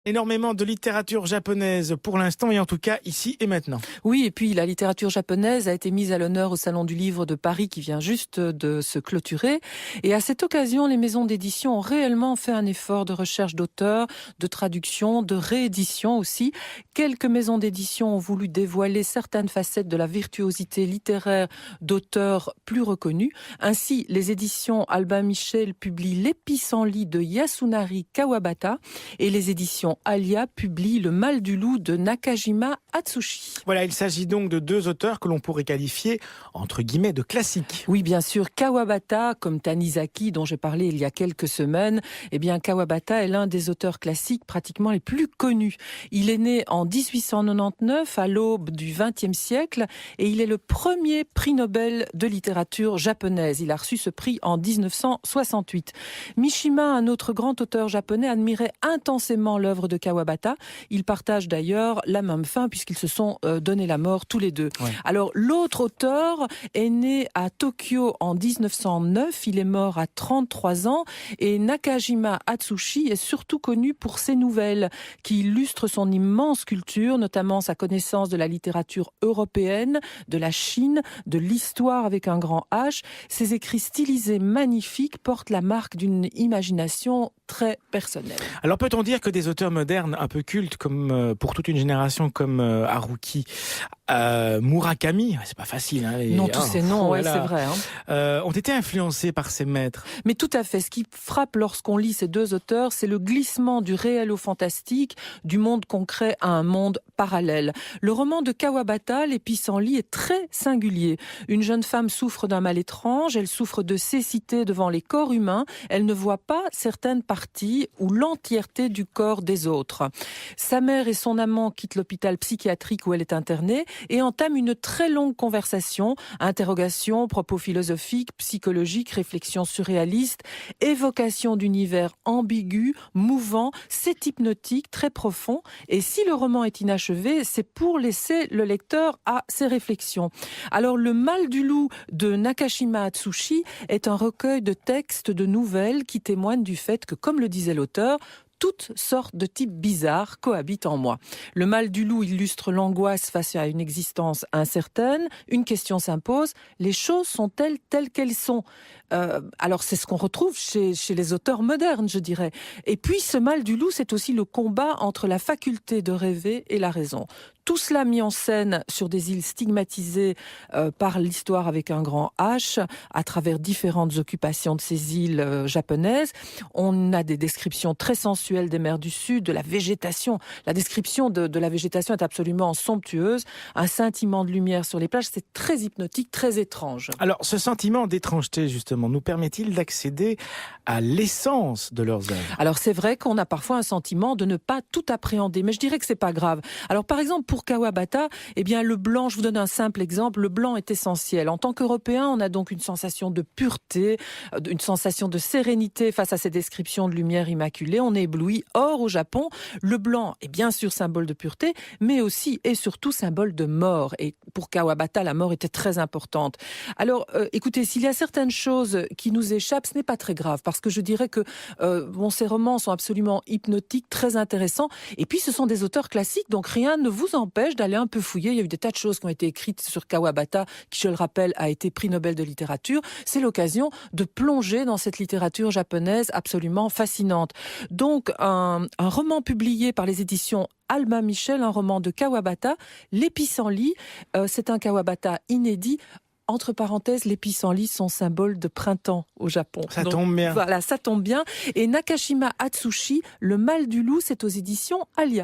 Énormément de littérature japonaise pour l'instant et en tout cas ici et maintenant. Oui, et puis la littérature japonaise a été mise à l'honneur au Salon du Livre de Paris qui vient juste de se clôturer. Et à cette occasion, les maisons d'édition ont réellement fait un effort de recherche d'auteurs, de traduction, de réédition aussi. Quelques maisons d'édition ont voulu dévoiler certaines facettes de la virtuosité littéraire d'auteurs plus reconnus. Ainsi, les éditions Albin Michel publient Les Pissenlits de Yasunari Kawabata et les éditions Alia publie Le Mal du loup de Nakajima Atsushi. Voilà, il s'agit donc de deux auteurs que l'on pourrait qualifier entre guillemets de classiques. Oui, bien sûr, Kawabata, comme Tanizaki dont j'ai parlé il y a quelques semaines, eh bien Kawabata est l'un des auteurs classiques pratiquement les plus connus. Il est né en 1899 à l'aube du XXe siècle et il est le premier prix Nobel de littérature japonaise. Il a reçu ce prix en 1968. Mishima, un autre grand auteur japonais, admirait intensément l'œuvre de Kawabata. Ils partagent d'ailleurs la même fin puisqu'ils se sont donné la mort tous les deux. Ouais. Alors l'autre auteur est né à Tokyo en 1909. Il est mort à 33 ans et Nakajima Atsushi est surtout connu pour ses nouvelles qui illustrent son immense culture, notamment sa connaissance de la littérature européenne, de la Chine, de l'histoire avec un grand H. Ses écrits stylisés magnifiques portent la marque d'une imagination très personnelle. Alors peut-on dire que des auteurs modernes un peu cultes comme pour toute une génération comme Haruki Murakami, c'est pas facile hein, non, tous ces noms, ouais, c'est vrai ont été influencés par ces maîtres. Mais tout à fait, ce qui frappe lorsqu'on lit ces deux auteurs, c'est le glissement du réel au fantastique, du monde concret à un monde parallèle. Le roman de Kawabata, Les Pissenlits, est très singulier. Une jeune femme souffre d'un mal étrange, elle souffre de cécité devant les corps humains, elle ne voit pas certaines parties ou l'entièreté du corps des autres. Sa mère et son amant quittent l'hôpital psychiatrique où elle est internée et entament une très longue conversation, interrogations, propos philosophiques, psychologiques, réflexions surréalistes, évocation d'univers ambigus, mouvants, c'est hypnotique, très profond. Et si le roman est inachevé, c'est pour laisser le lecteur à ses réflexions. Alors, Le Mal du loup de Nakajima Atsushi est un recueil de textes, de nouvelles qui témoignent du fait que, comme le disait l'auteur, toutes sortes de types bizarres cohabitent en moi. Le mal du loup illustre l'angoisse face à une existence incertaine. Une question s'impose, les choses sont-elles telles qu'elles sont ? Alors c'est ce qu'on retrouve chez les auteurs modernes, je dirais. Et puis ce mal du loup, c'est aussi le combat entre la faculté de rêver et la raison. Tout cela mis en scène sur des îles stigmatisées par l'histoire avec un grand H, à travers différentes occupations de ces îles japonaises. On a des descriptions très sensuelles des mers du Sud, de la végétation. La description de la végétation est absolument somptueuse. Un scintillement de lumière sur les plages, c'est très hypnotique, très étrange. Alors ce sentiment d'étrangeté, justement, nous permet-il d'accéder à l'essence de leurs œuvres ? Alors c'est vrai qu'on a parfois un sentiment de ne pas tout appréhender, mais je dirais que c'est pas grave. Alors par exemple pour Kawabata, eh bien le blanc, je vous donne un simple exemple, le blanc est essentiel. En tant qu'Européens, on a donc une sensation de pureté, une sensation de sérénité face à ces descriptions de lumière immaculée. On est ébloui. Or au Japon, le blanc est bien sûr symbole de pureté, mais aussi et surtout symbole de mort. Et pour Kawabata, la mort était très importante. Alors écoutez, s'il y a certaines choses qui nous échappent, ce n'est pas très grave, parce que je dirais que ces romans sont absolument hypnotiques, très intéressants, et puis ce sont des auteurs classiques, donc rien ne vous empêche d'aller un peu fouiller. Il y a eu des tas de choses qui ont été écrites sur Kawabata, qui, je le rappelle, a été prix Nobel de littérature. C'est l'occasion de plonger dans cette littérature japonaise absolument fascinante. Donc, un roman publié par les éditions Albin Michel, un roman de Kawabata, Les Pissenlits, c'est un Kawabata inédit. Entre parenthèses, les pissenlits sont symbole de printemps au Japon. Ça tombe bien. Voilà, ça tombe bien. Et Nakajima Atsushi, Le Mal du loup, c'est aux éditions Alia.